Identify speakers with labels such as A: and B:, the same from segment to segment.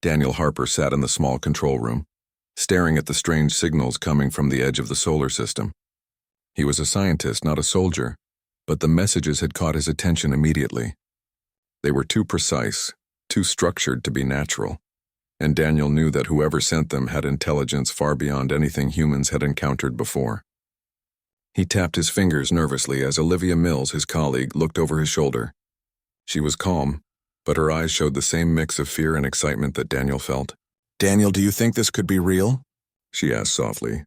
A: Daniel Harper sat in the small control room, staring at the strange signals coming from the edge of the solar system. He was a scientist, not a soldier, but the messages had caught his attention immediately. They were too precise, too structured to be natural, and Daniel knew that whoever sent them had intelligence far beyond anything humans had encountered before. He tapped his fingers nervously as Olivia Mills, his colleague, looked over his shoulder. She was calm, but her eyes showed the same mix of fear and excitement that Daniel felt. "Daniel, do you think this could be real?" she asked softly.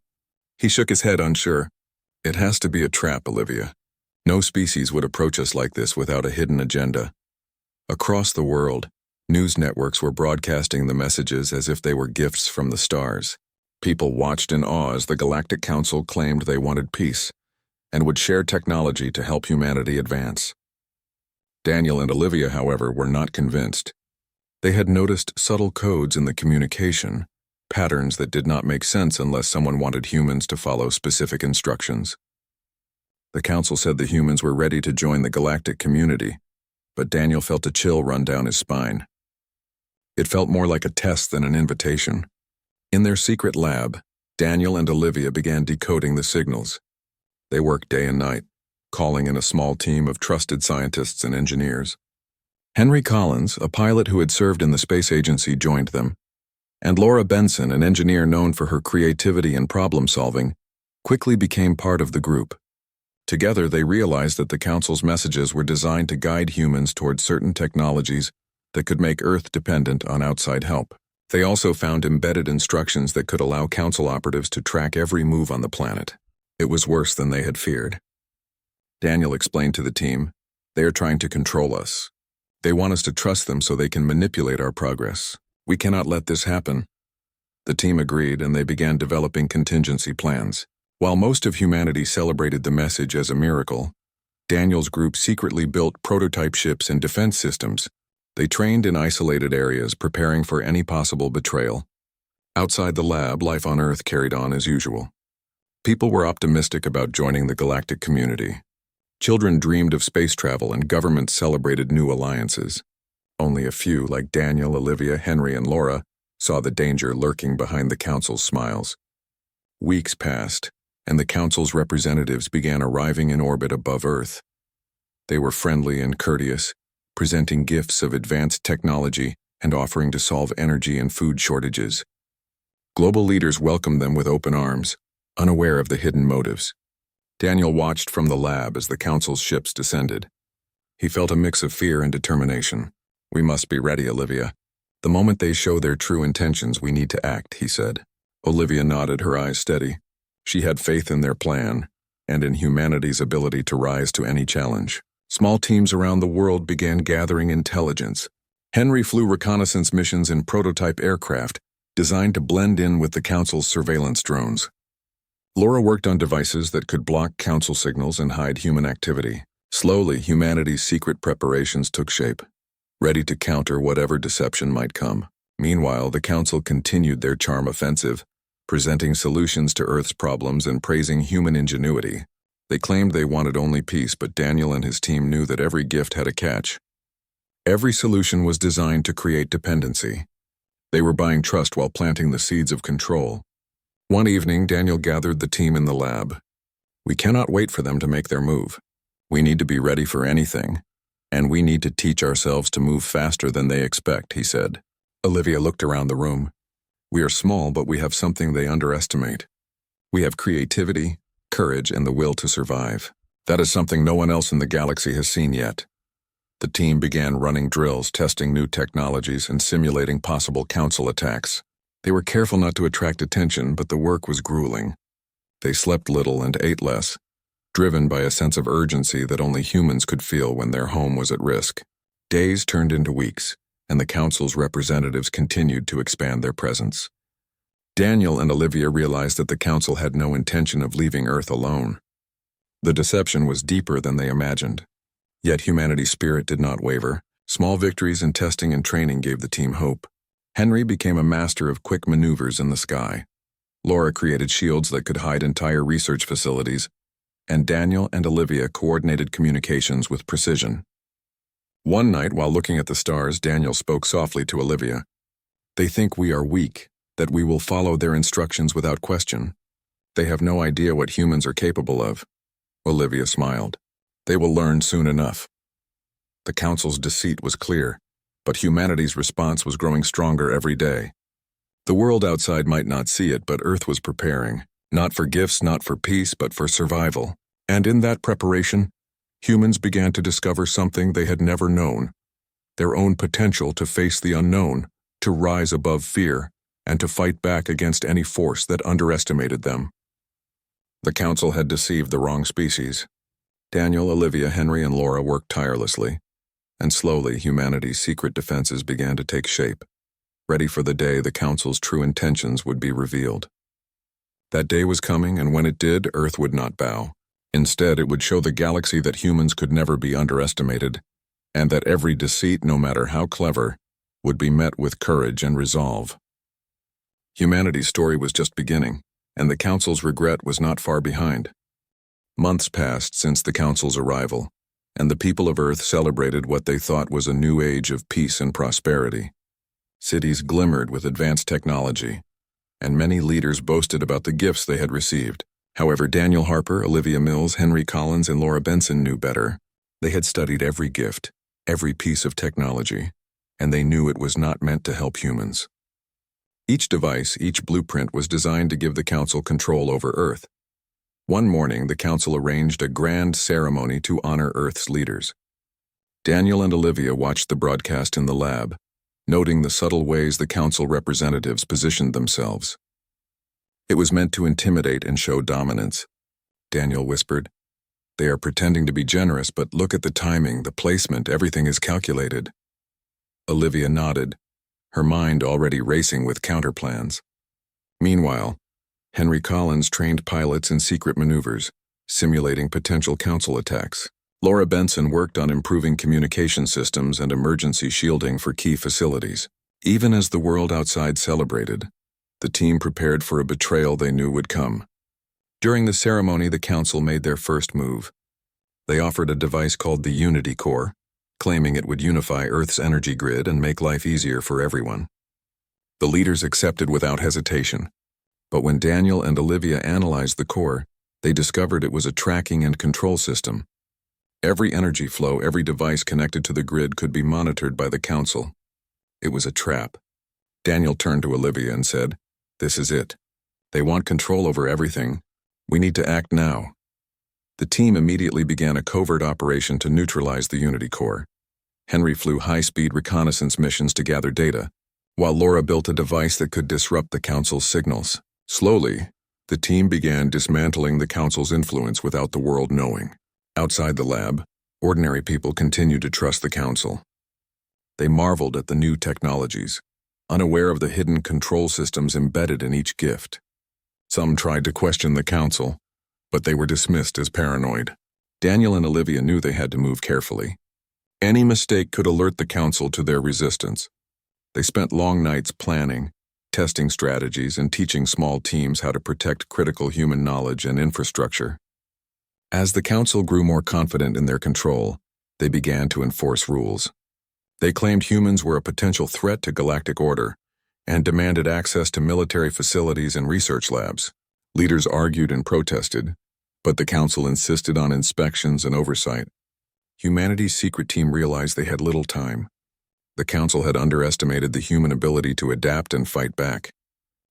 A: He shook his head, unsure. "It has to be a trap, Olivia. No species would approach us like this without a hidden agenda." Across the world, news networks were broadcasting the messages as if they were gifts from the stars. People watched in awe as the Galactic Council claimed they wanted peace and would share technology to help humanity advance. Daniel and Olivia, however, were not convinced. They had noticed subtle codes in the communication, patterns that did not make sense unless someone wanted humans to follow specific instructions. The council said the humans were ready to join the galactic community, but Daniel felt a chill run down his spine. It felt more like a test than an invitation. In their secret lab, Daniel and Olivia began decoding the signals. They worked day and night, calling in a small team of trusted scientists and engineers. Henry Collins, a pilot who had served in the space agency, joined them, and Laura Benson, an engineer known for her creativity and problem-solving, quickly became part of the group. Together, they realized that the Council's messages were designed to guide humans toward certain technologies that could make Earth dependent on outside help. They also found embedded instructions that could allow Council operatives to track every move on the planet. It was worse than they had feared. Daniel explained to the team, "They are trying to control us. They want us to trust them so they can manipulate our progress. We cannot let this happen." The team agreed, and they began developing contingency plans. While most of humanity celebrated the message as a miracle, Daniel's group secretly built prototype ships and defense systems. They trained in isolated areas, preparing for any possible betrayal. Outside the lab, life on Earth carried on as usual. People were optimistic about joining the galactic community. Children dreamed of space travel, and governments celebrated new alliances. Only a few, like Daniel, Olivia, Henry, and Laura, saw the danger lurking behind the Council's smiles. Weeks passed, and the Council's representatives began arriving in orbit above Earth. They were friendly and courteous, presenting gifts of advanced technology and offering to solve energy and food shortages. Global leaders welcomed them with open arms, unaware of the hidden motives. Daniel watched from the lab as the Council's ships descended. He felt a mix of fear and determination. "We must be ready, Olivia. The moment they show their true intentions, we need to act," he said. Olivia nodded, her eyes steady. She had faith in their plan and in humanity's ability to rise to any challenge. Small teams around the world began gathering intelligence. Henry flew reconnaissance missions in prototype aircraft designed to blend in with the Council's surveillance drones. Laura worked on devices that could block Council signals and hide human activity. Slowly, humanity's secret preparations took shape, ready to counter whatever deception might come. Meanwhile, the Council continued their charm offensive, presenting solutions to Earth's problems and praising human ingenuity. They claimed they wanted only peace, but Daniel and his team knew that every gift had a catch. Every solution was designed to create dependency. They were buying trust while planting the seeds of control. One evening, Daniel gathered the team in the lab. "We cannot wait for them to make their move. We need to be ready for anything, and we need to teach ourselves to move faster than they expect," he said. Olivia looked around the room. "We are small, but we have something they underestimate. We have creativity, courage, and the will to survive. That is something no one else in the galaxy has seen yet." The team began running drills, testing new technologies, and simulating possible Council attacks. They were careful not to attract attention, but the work was grueling. They slept little and ate less, driven by a sense of urgency that only humans could feel when their home was at risk. Days turned into weeks, and the Council's representatives continued to expand their presence. Daniel and Olivia realized that the Council had no intention of leaving Earth alone. The deception was deeper than they imagined. Yet humanity's spirit did not waver. Small victories in testing and training gave the team hope. Henry became a master of quick maneuvers in the sky. Laura created shields that could hide entire research facilities, and Daniel and Olivia coordinated communications with precision. One night, while looking at the stars, Daniel spoke softly to Olivia. They think we are weak, that we will follow their instructions without question. They have no idea what humans are capable of. Olivia smiled. They will learn soon enough. The council's deceit was clear, but humanity's response was growing stronger every day. The world outside might not see it, but Earth was preparing, not for gifts, not for peace, but for survival. And in that preparation, humans began to discover something they had never known: their own potential to face the unknown, to rise above fear, and to fight back against any force that underestimated them. The council had deceived the wrong species. Daniel, Olivia, Henry, and Laura worked tirelessly, and slowly humanity's secret defenses began to take shape, ready for the day the council's true intentions would be revealed. That day was coming, and when it did, Earth would not bow. Instead, it would show the galaxy that humans could never be underestimated, and that every deceit, no matter how clever, would be met with courage and resolve. Humanity's story was just beginning, and the council's regret was not far behind. Months passed since the council's arrival, and the people of Earth celebrated what they thought was a new age of peace and prosperity. Cities glimmered with advanced technology, and many leaders boasted about the gifts they had received. However, Daniel Harper, Olivia Mills, Henry Collins, and Laura Benson knew better. They had studied every gift, every piece of technology, and they knew it was not meant to help humans. Each device, each blueprint was designed to give the council control over Earth. One morning, the council arranged a grand ceremony to honor Earth's leaders. Daniel and Olivia watched the broadcast in the lab, noting the subtle ways the council representatives positioned themselves. It was meant to intimidate and show dominance. Daniel whispered, "They are pretending to be generous, but look at the timing, the placement, everything is calculated." Olivia nodded, her mind already racing with counterplans. Meanwhile, Henry Collins trained pilots in secret maneuvers, simulating potential council attacks. Laura Benson worked on improving communication systems and emergency shielding for key facilities. Even as the world outside celebrated, the team prepared for a betrayal they knew would come. During the ceremony, the council made their first move. They offered a device called the Unity Core, claiming it would unify Earth's energy grid and make life easier for everyone. The leaders accepted without hesitation, but when Daniel and Olivia analyzed the core, they discovered it was a tracking and control system. Every energy flow, every device connected to the grid could be monitored by the council. It was a trap. Daniel turned to Olivia and said, "This is it. They want control over everything. We need to act now." The team immediately began a covert operation to neutralize the Unity Core. Henry flew high-speed reconnaissance missions to gather data, while Laura built a device that could disrupt the council's signals. Slowly, the team began dismantling the council's influence without the world knowing. Outside the lab, ordinary people continued to trust the council. They marveled at the new technologies, unaware of the hidden control systems embedded in each gift. Some tried to question the council, but they were dismissed as paranoid. Daniel and Olivia knew they had to move carefully. Any mistake could alert the council to their resistance. They spent long nights planning, testing strategies, and teaching small teams how to protect critical human knowledge and infrastructure. As the council grew more confident in their control, they began to enforce rules. They claimed humans were a potential threat to galactic order and demanded access to military facilities and research labs. Leaders argued and protested, but the council insisted on inspections and oversight. Humanity's secret team realized they had little time. The council had underestimated the human ability to adapt and fight back.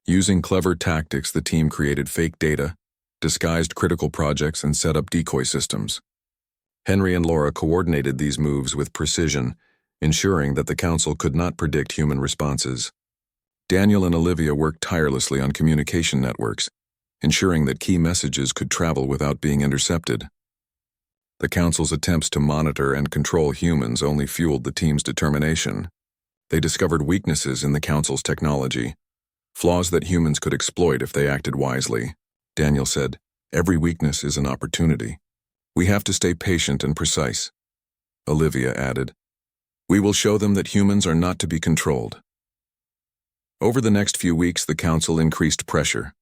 A: Using clever tactics, the team created fake data, disguised critical projects, and set up decoy systems. Henry and Laura coordinated these moves with precision, ensuring that the council could not predict human responses. Daniel and Olivia worked tirelessly on communication networks, ensuring that key messages could travel without being intercepted. The council's attempts to monitor and control humans only fueled the team's determination. They discovered weaknesses in the council's technology, flaws that humans could exploit if they acted wisely. Daniel said, "Every weakness is an opportunity. We have to stay patient and precise." Olivia added, "We will show them that humans are not to be controlled." Over the next few weeks, the council increased pressure.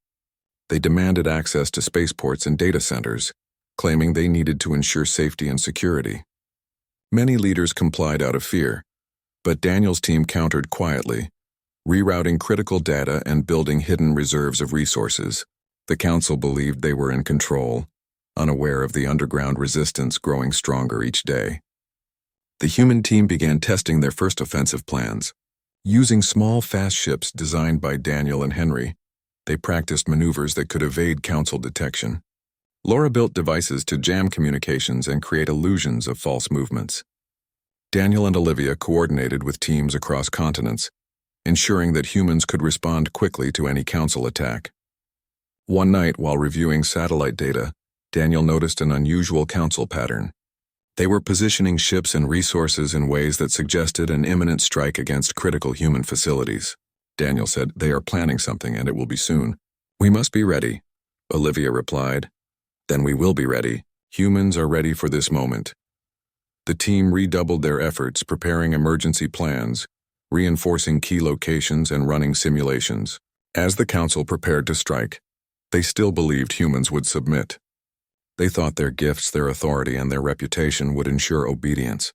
A: They demanded access to spaceports and data centers, claiming they needed to ensure safety and security. Many leaders complied out of fear, but Daniel's team countered quietly, rerouting critical data and building hidden reserves of resources. The Council believed they were in control, unaware of the underground resistance growing stronger each day. The human team began testing their first offensive plans. Using small, fast ships designed by Daniel and Henry, they practiced maneuvers that could evade Council detection. Laura built devices to jam communications and create illusions of false movements. Daniel and Olivia coordinated with teams across continents, ensuring that humans could respond quickly to any Council attack. One night, while reviewing satellite data, Daniel noticed an unusual Council pattern. They were positioning ships and resources in ways that suggested an imminent strike against critical human facilities. Daniel said, "They are planning something, and it will be soon. We must be ready." Olivia replied, "Then we will be ready. Humans are ready for this moment." The team redoubled their efforts, preparing emergency plans, reinforcing key locations, and running simulations. As the Council prepared to strike, they still believed humans would submit. They thought their gifts, their authority, and their reputation would ensure obedience.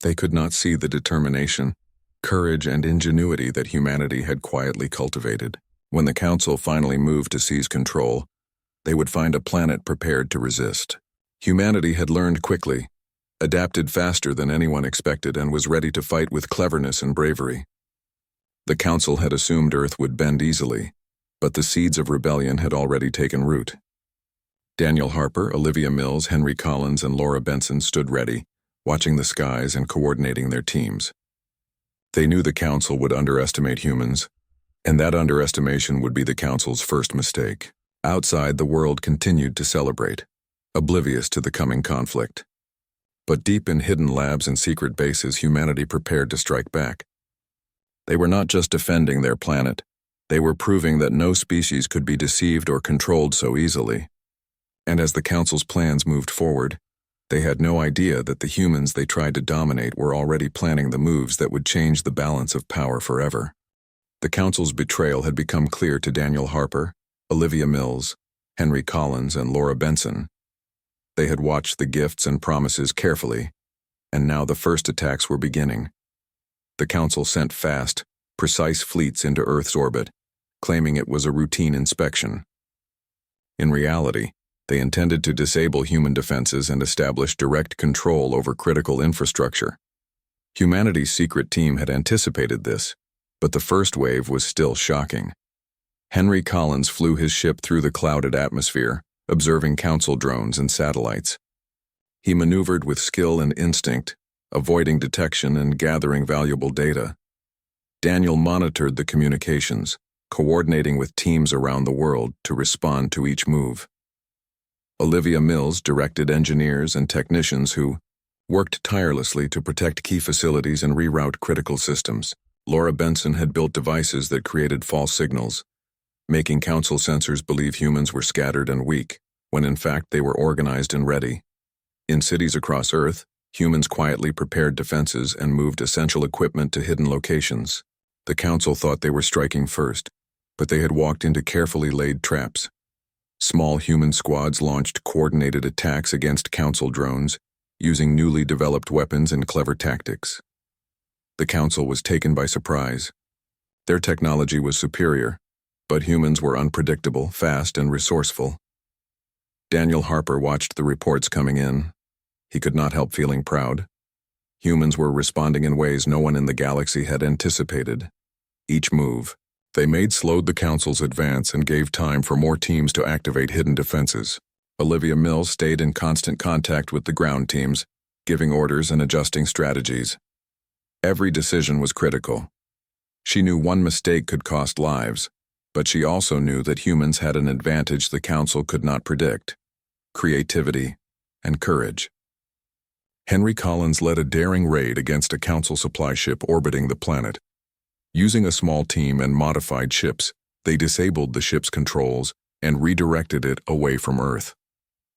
A: They could not see the determination, courage, and ingenuity that humanity had quietly cultivated. When the Council finally moved to seize control, they would find a planet prepared to resist. Humanity had learned quickly, adapted faster than anyone expected, and was ready to fight with cleverness and bravery. The Council had assumed Earth would bend easily, but the seeds of rebellion had already taken root. Daniel Harper, Olivia Mills, Henry Collins, and Laura Benson stood ready, watching the skies and coordinating their teams. They knew the Council would underestimate humans, and that underestimation would be the Council's first mistake. Outside, the world continued to celebrate, oblivious to the coming conflict. But deep in hidden labs and secret bases, humanity prepared to strike back. They were not just defending their planet, they were proving that no species could be deceived or controlled so easily. And as the Council's plans moved forward, they had no idea that the humans they tried to dominate were already planning the moves that would change the balance of power forever. The Council's betrayal had become clear to Daniel Harper, Olivia Mills, Henry Collins, and Laura Benson. They had watched the gifts and promises carefully, and now the first attacks were beginning. The Council sent fast, precise fleets into Earth's orbit, claiming it was a routine inspection. In reality, they intended to disable human defenses and establish direct control over critical infrastructure. Humanity's secret team had anticipated this, but the first wave was still shocking. Henry Collins flew his ship through the clouded atmosphere, observing Council drones and satellites. He maneuvered with skill and instinct, avoiding detection and gathering valuable data. Daniel monitored the communications, coordinating with teams around the world to respond to each move. Olivia Mills directed engineers and technicians who worked tirelessly to protect key facilities and reroute critical systems. Laura Benson had built devices that created false signals, making Council sensors believe humans were scattered and weak, when in fact they were organized and ready. In cities across Earth, humans quietly prepared defenses and moved essential equipment to hidden locations. The Council thought they were striking first, but they had walked into carefully laid traps. Small human squads launched coordinated attacks against Council drones, using newly developed weapons and clever tactics. The Council was taken by surprise. Their technology was superior, but humans were unpredictable, fast, and resourceful. Daniel Harper watched the reports coming in. He could not help feeling proud. Humans were responding in ways no one in the galaxy had anticipated. Each move they made slowed the Council's advance and gave time for more teams to activate hidden defenses. Olivia Mills stayed in constant contact with the ground teams, giving orders and adjusting strategies. Every decision was critical. She knew one mistake could cost lives, but she also knew that humans had an advantage the Council could not predict: creativity and courage. Henry Collins led a daring raid against a Council supply ship orbiting the planet. Using a small team and modified ships, they disabled the ship's controls and redirected it away from Earth.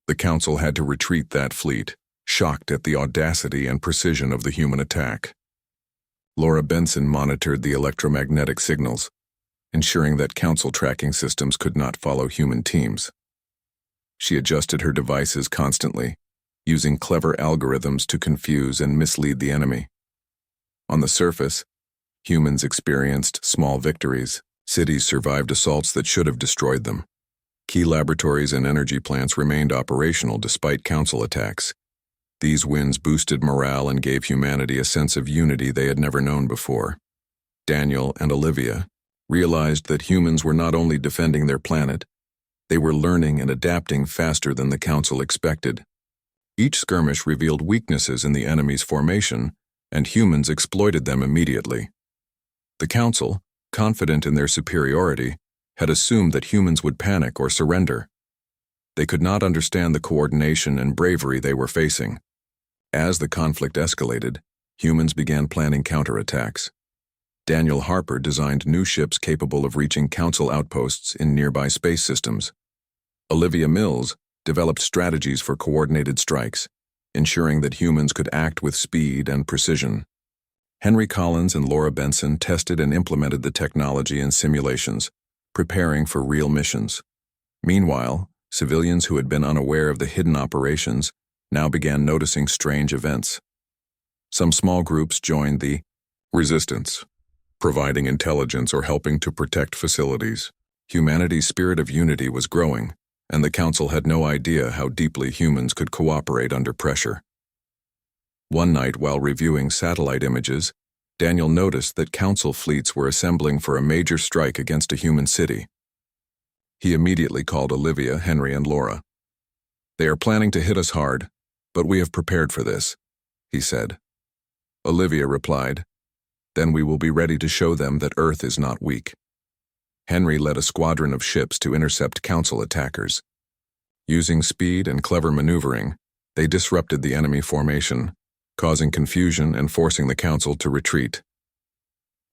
A: The Council had to retreat that fleet, shocked at the audacity and precision of the human attack. Laura Benson monitored the electromagnetic signals, ensuring that Council tracking systems could not follow human teams. She adjusted her devices constantly, using clever algorithms to confuse and mislead the enemy. On the surface, Humans experienced small victories. Cities survived assaults that should have destroyed them. Key laboratories and energy plants remained operational despite Council attacks. These wins boosted morale and gave humanity a sense of unity they had never known before. Daniel and Olivia realized that humans were not only defending their planet, they were learning and adapting faster than the Council expected. Each skirmish revealed weaknesses in the enemy's formation, and humans exploited them immediately. The Council, confident in their superiority, had assumed that humans would panic or surrender. They could not understand the coordination and bravery they were facing. As the conflict escalated, humans began planning counterattacks. Daniel Harper designed new ships capable of reaching Council outposts in nearby space systems. Olivia Mills developed strategies for coordinated strikes, ensuring that humans could act with speed and precision. Henry Collins and Laura Benson tested and implemented the technology in simulations, preparing for real missions. Meanwhile, civilians who had been unaware of the hidden operations now began noticing strange events. Some small groups joined the resistance, providing intelligence or helping to protect facilities. Humanity's spirit of unity was growing, and the Council had no idea how deeply humans could cooperate under pressure. One night, while reviewing satellite images, Daniel noticed that Council fleets were assembling for a major strike against a human city. He immediately called Olivia, Henry, and Laura. "They are planning to hit us hard, but we have prepared for this," he said. Olivia replied, "Then we will be ready to show them that Earth is not weak." Henry led a squadron of ships to intercept Council attackers. Using speed and clever maneuvering, they disrupted the enemy formation, causing confusion and forcing the Council to retreat.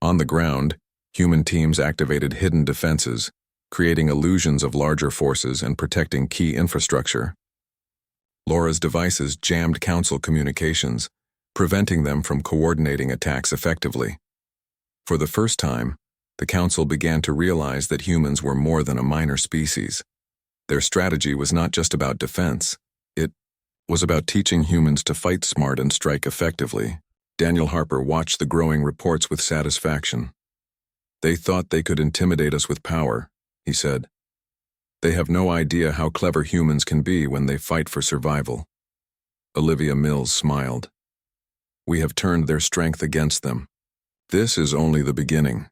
A: On the ground, human teams activated hidden defenses, creating illusions of larger forces and protecting key infrastructure. Laura's devices jammed Council communications, preventing them from coordinating attacks effectively. For the first time, the Council began to realize that humans were more than a minor species. Their strategy was not just about defense. It was about teaching humans to fight smart and strike effectively. Daniel Harper watched the growing reports with satisfaction. "They thought they could intimidate us with power," he said. "They have no idea how clever humans can be when they fight for survival." Olivia Mills smiled. "We have turned their strength against them. This is only the beginning."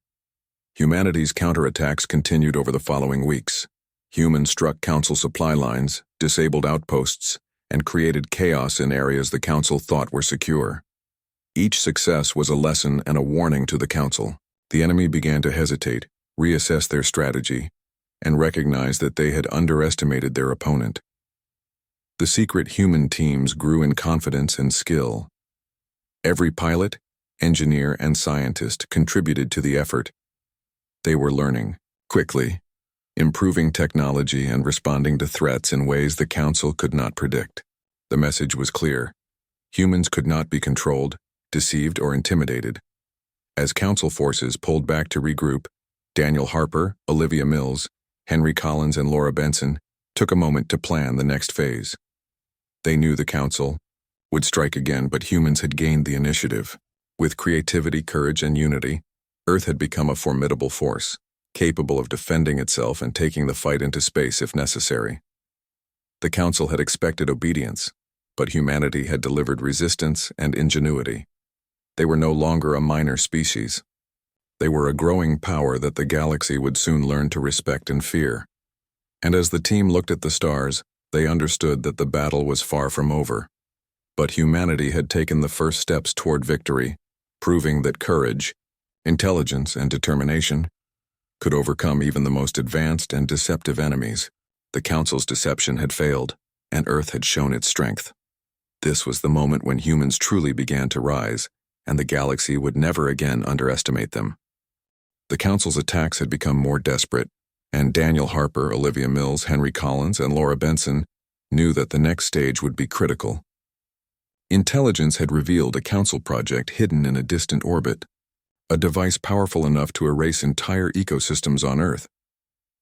A: Humanity's counterattacks continued over the following weeks. Humans struck Council supply lines, disabled outposts, and created chaos in areas the Council thought were secure. Each success was a lesson and a warning to the Council. The enemy began to hesitate, reassess their strategy, and recognize that they had underestimated their opponent. The secret human teams grew in confidence and skill. Every pilot, engineer, and scientist contributed to the effort. They were learning quickly, improving technology and responding to threats in ways the Council could not predict. The message was clear. Humans could not be controlled, deceived, or intimidated. As Council forces pulled back to regroup, Daniel Harper, Olivia Mills, Henry Collins, and Laura Benson took a moment to plan the next phase. They knew the Council would strike again, but humans had gained the initiative. With creativity, courage, and unity, Earth had become a formidable force, capable of defending itself and taking the fight into space if necessary. The Council had expected obedience, but humanity had delivered resistance and ingenuity. They were no longer a minor species. They were a growing power that the galaxy would soon learn to respect and fear. And as the team looked at the stars, they understood that the battle was far from over. But humanity had taken the first steps toward victory, proving that courage, intelligence, and determination could overcome even the most advanced and deceptive enemies. The Council's deception had failed, and Earth had shown its strength. This was the moment when humans truly began to rise, and the galaxy would never again underestimate them. The Council's attacks had become more desperate, and Daniel Harper, Olivia Mills, Henry Collins, and Laura Benson knew that the next stage would be critical. Intelligence had revealed a Council project hidden in a distant orbit, a device powerful enough to erase entire ecosystems on Earth.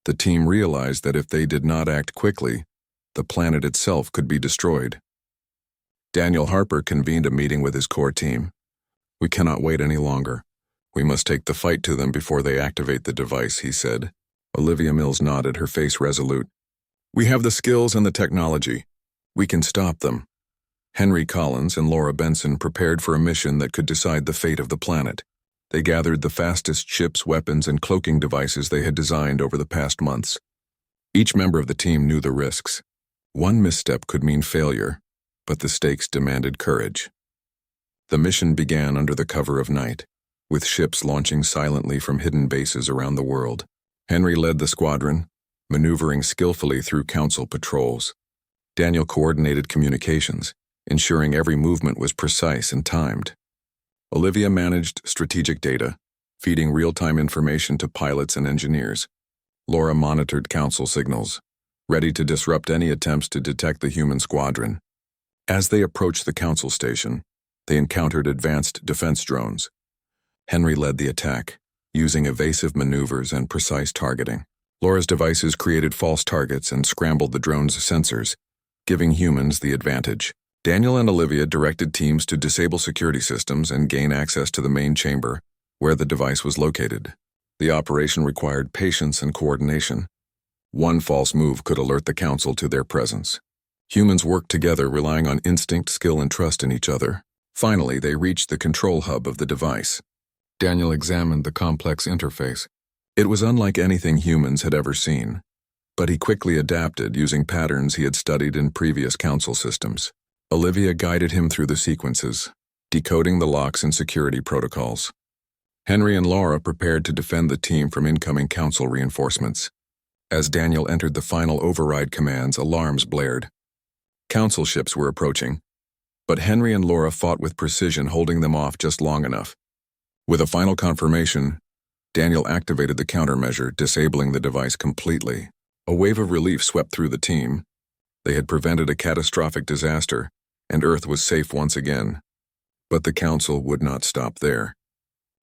A: The team realized that if they did not act quickly, the planet itself could be destroyed. Daniel Harper convened a meeting with his core team. "We cannot wait any longer. We must take the fight to them before they activate the device, he said. Olivia Mills nodded, her face resolute. We have the skills and the technology. We can stop them. Henry Collins and Laura Benson prepared for a mission that could decide the fate of the planet. They gathered the fastest ships, weapons, and cloaking devices they had designed over the past months. Each member of the team knew the risks. One misstep could mean failure, but the stakes demanded courage. The mission began under the cover of night, with ships launching silently from hidden bases around the world. Henry led the squadron, maneuvering skillfully through Council patrols. Daniel coordinated communications, ensuring every movement was precise and timed. Olivia managed strategic data, feeding real-time information to pilots and engineers. Laura monitored Council signals, ready to disrupt any attempts to detect the human squadron. As they approached the Council station, they encountered advanced defense drones. Henry led the attack, using evasive maneuvers and precise targeting. Laura's devices created false targets and scrambled the drone's sensors, giving humans the advantage. Daniel and Olivia directed teams to disable security systems and gain access to the main chamber, where the device was located. The operation required patience and coordination. One false move could alert the Council to their presence. Humans worked together, relying on instinct, skill, and trust in each other. Finally, they reached the control hub of the device. Daniel examined the complex interface. It was unlike anything humans had ever seen, but he quickly adapted using patterns he had studied in previous Council systems. Olivia guided him through the sequences, decoding the locks and security protocols. Henry and Laura prepared to defend the team from incoming Council reinforcements. As Daniel entered the final override commands, alarms blared. Council ships were approaching, but Henry and Laura fought with precision, holding them off just long enough. With a final confirmation, Daniel activated the countermeasure, disabling the device completely. A wave of relief swept through the team. They had prevented a catastrophic disaster, and Earth was safe once again. But the Council would not stop there.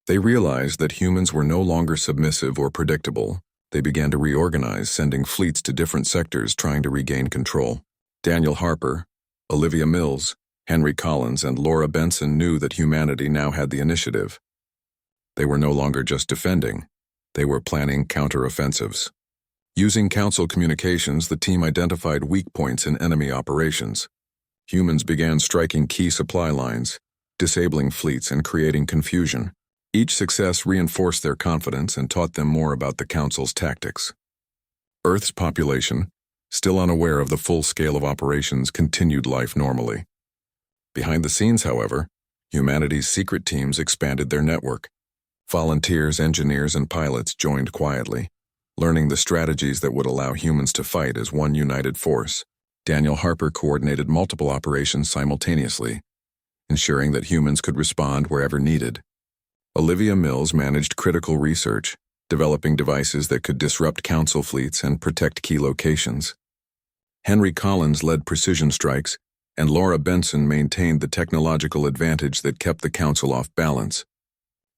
A: They realized that humans were no longer submissive or predictable. They began to reorganize, sending fleets to different sectors trying to regain control. Daniel Harper, Olivia Mills, Henry Collins, and Laura Benson knew that humanity now had the initiative. They were no longer just defending. They were planning counteroffensives. Using Council communications, the team identified weak points in enemy operations. Humans began striking key supply lines, disabling fleets, and creating confusion. Each success reinforced their confidence and taught them more about the Council's tactics. Earth's population, still unaware of the full scale of operations, continued life normally. Behind the scenes, however, humanity's secret teams expanded their network. Volunteers, engineers, and pilots joined quietly, learning the strategies that would allow humans to fight as one united force. Daniel Harper coordinated multiple operations simultaneously, ensuring that humans could respond wherever needed. Olivia Mills managed critical research, developing devices that could disrupt Council fleets and protect key locations. Henry Collins led precision strikes, and Laura Benson maintained the technological advantage that kept the Council off balance.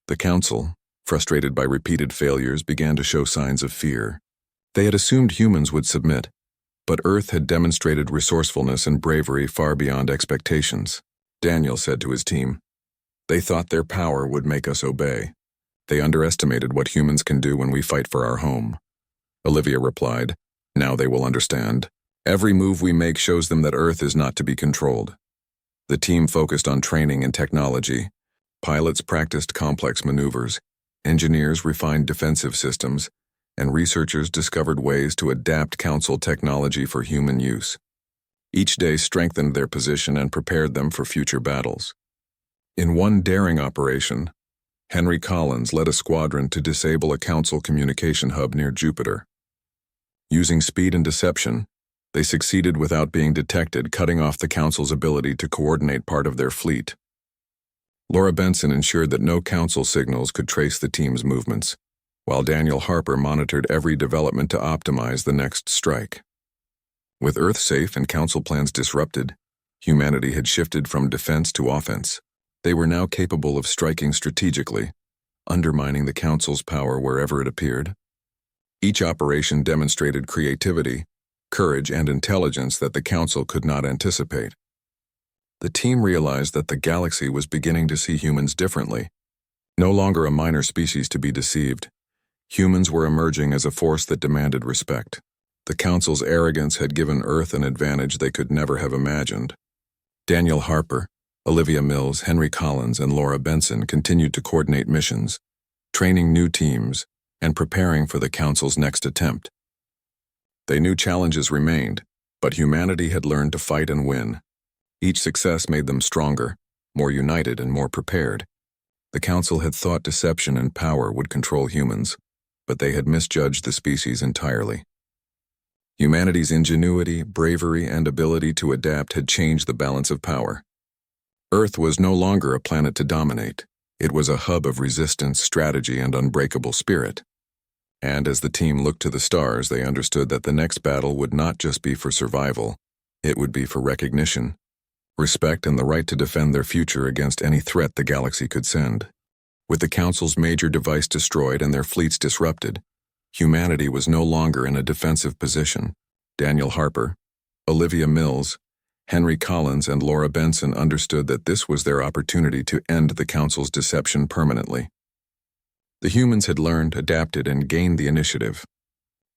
A: The Council, frustrated by repeated failures, began to show signs of fear. They had assumed humans would submit, but Earth had demonstrated resourcefulness and bravery far beyond expectations. Daniel said to his team, "They thought their power would make us obey. They underestimated what humans can do when we fight for our home." Olivia replied, "Now they will understand. Every move we make shows them that Earth is not to be controlled." The team focused on training and technology. Pilots practiced complex maneuvers, engineers refined defensive systems, and researchers discovered ways to adapt Council technology for human use. Each day strengthened their position and prepared them for future battles. In one daring operation, Henry Collins led a squadron to disable a Council communication hub near Jupiter. Using speed and deception, they succeeded without being detected, cutting off the Council's ability to coordinate part of their fleet. Laura Benson ensured that no Council signals could trace the team's movements, while Daniel Harper monitored every development to optimize the next strike. With Earth safe and Council plans disrupted, humanity had shifted from defense to offense. They were now capable of striking strategically, undermining the Council's power wherever it appeared. Each operation demonstrated creativity, courage, and intelligence that the Council could not anticipate. The team realized that the galaxy was beginning to see humans differently. No longer a minor species to be deceived, humans were emerging as a force that demanded respect. The Council's arrogance had given Earth an advantage they could never have imagined. Daniel Harper, Olivia Mills, Henry Collins, and Laura Benson continued to coordinate missions, training new teams, and preparing for the Council's next attempt. They knew challenges remained, but humanity had learned to fight and win. Each success made them stronger, more united, and more prepared. The Council had thought deception and power would control humans, but they had misjudged the species entirely. Humanity's ingenuity, bravery, and ability to adapt had changed the balance of power. Earth was no longer a planet to dominate. It was a hub of resistance, strategy, and unbreakable spirit. And as the team looked to the stars, they understood that the next battle would not just be for survival, it would be for recognition, respect, and the right to defend their future against any threat the galaxy could send. With the Council's major device destroyed and their fleets disrupted, humanity was no longer in a defensive position. Daniel Harper, Olivia Mills, Henry Collins, and Laura Benson understood that this was their opportunity to end the Council's deception permanently. The humans had learned, adapted, and gained the initiative.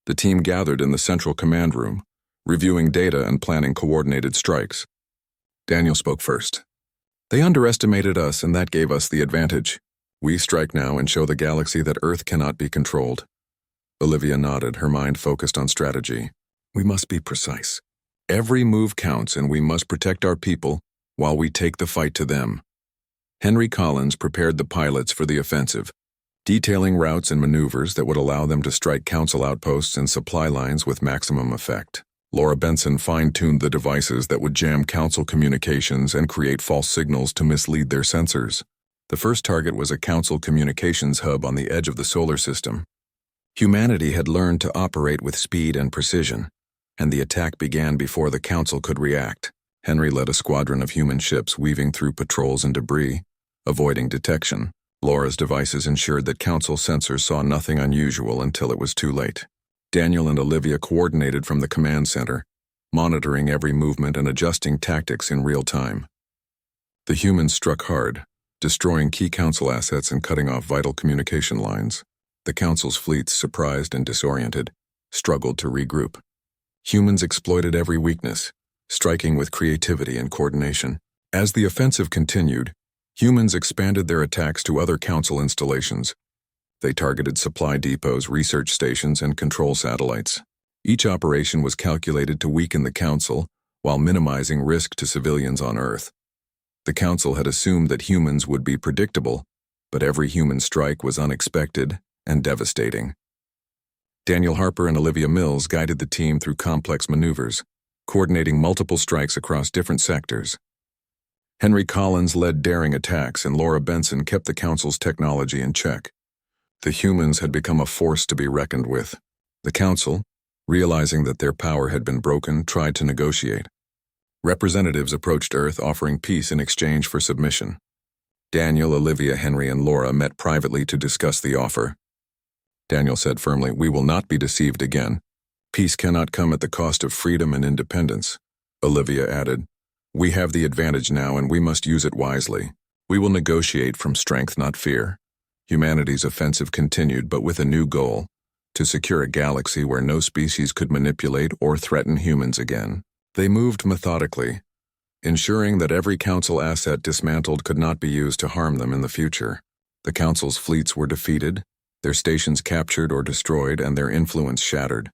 A: The team gathered in the central command room, reviewing data and planning coordinated strikes. Daniel spoke first. "They underestimated us, and that gave us the advantage. We strike now and show the galaxy that Earth cannot be controlled." Olivia nodded, her mind focused on strategy. "We must be precise. Every move counts, and we must protect our people while we take the fight to them." Henry Collins prepared the pilots for the offensive, detailing routes and maneuvers that would allow them to strike Council outposts and supply lines with maximum effect. Laura Benson fine-tuned the devices that would jam Council communications and create false signals to mislead their sensors. The first target was a Council communications hub on the edge of the solar system. Humanity had learned to operate with speed and precision, and the attack began before the Council could react. Henry led a squadron of human ships weaving through patrols and debris, avoiding detection. Laura's devices ensured that Council sensors saw nothing unusual until it was too late. Daniel and Olivia coordinated from the command center, monitoring every movement and adjusting tactics in real time. The humans struck hard, destroying key Council assets and cutting off vital communication lines. The Council's fleets, surprised and disoriented, struggled to regroup. Humans exploited every weakness, striking with creativity and coordination. As the offensive continued, humans expanded their attacks to other Council installations. They targeted supply depots, research stations, and control satellites. Each operation was calculated to weaken the Council while minimizing risk to civilians on Earth. The Council had assumed that humans would be predictable, but every human strike was unexpected and devastating. Daniel Harper and Olivia Mills guided the team through complex maneuvers, coordinating multiple strikes across different sectors. Henry Collins led daring attacks, and Laura Benson kept the Council's technology in check. The humans had become a force to be reckoned with. The Council, realizing that their power had been broken, tried to negotiate. Representatives approached Earth offering peace in exchange for submission. Daniel, Olivia, Henry, and Laura met privately to discuss the offer. Daniel said firmly, "We will not be deceived again. Peace cannot come at the cost of freedom and independence." Olivia added, "We have the advantage now, and we must use it wisely. We will negotiate from strength, not fear." Humanity's offensive continued, but with a new goal: to secure a galaxy where no species could manipulate or threaten humans again. They moved methodically, ensuring that every Council asset dismantled could not be used to harm them in the future. The Council's fleets were defeated, their stations captured or destroyed, and their influence shattered.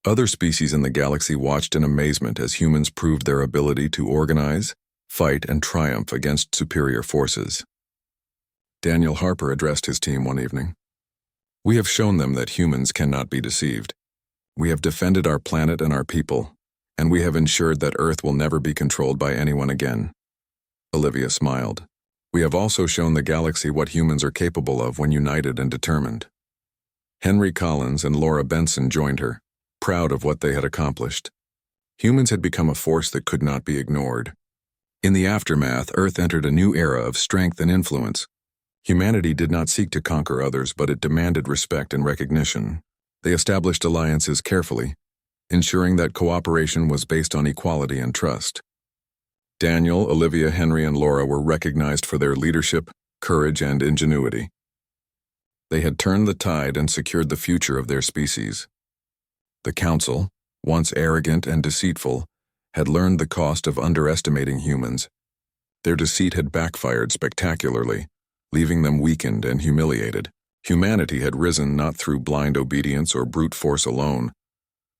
A: Other species in the galaxy watched in amazement as humans proved their ability to organize, fight, and triumph against superior forces. Daniel Harper addressed his team one evening. "We have shown them that humans cannot be deceived. We have defended our planet and our people, and we have ensured that Earth will never be controlled by anyone again." Olivia smiled. "We have also shown the galaxy what humans are capable of when united and determined." Henry Collins and Laura Benson joined her, proud of what they had accomplished. Humans had become a force that could not be ignored. In the aftermath, Earth entered a new era of strength and influence. Humanity did not seek to conquer others, but it demanded respect and recognition. They established alliances carefully, ensuring that cooperation was based on equality and trust. Daniel, Olivia, Henry, and Laura were recognized for their leadership, courage, and ingenuity. They had turned the tide and secured the future of their species. The Council, once arrogant and deceitful, had learned the cost of underestimating humans. Their deceit had backfired spectacularly, leaving them weakened and humiliated. Humanity had risen not through blind obedience or brute force alone,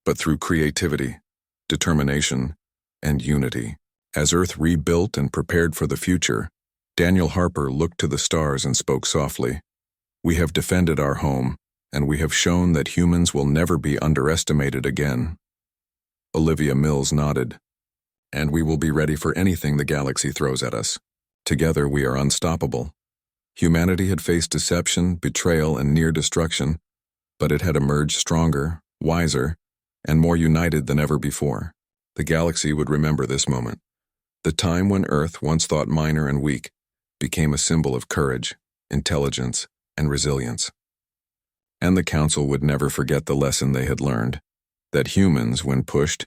A: but through creativity, determination, and unity. As Earth rebuilt and prepared for the future, Daniel Harper looked to the stars and spoke softly. "We have defended our home, and we have shown that humans will never be underestimated again." Olivia Mills nodded. "And we will be ready for anything the galaxy throws at us. Together we are unstoppable." Humanity had faced deception, betrayal, and near destruction, but it had emerged stronger, wiser, and more united than ever before. The galaxy would remember this moment. The time when Earth, once thought minor and weak, became a symbol of courage, intelligence, and resilience. And the Council would never forget the lesson they had learned, that humans, when pushed,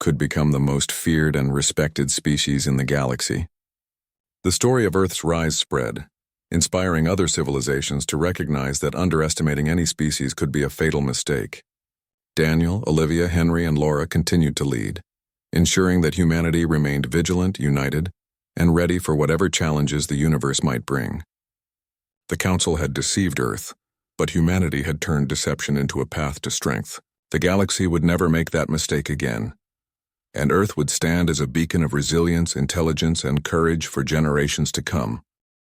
A: could become the most feared and respected species in the galaxy. The story of Earth's rise spread, inspiring other civilizations to recognize that underestimating any species could be a fatal mistake. Daniel, Olivia, Henry, and Laura continued to lead, ensuring that humanity remained vigilant, united, and ready for whatever challenges the universe might bring. The Council had deceived Earth, but humanity had turned deception into a path to strength. The galaxy would never make that mistake again, and Earth would stand as a beacon of resilience, intelligence, and courage for generations to come.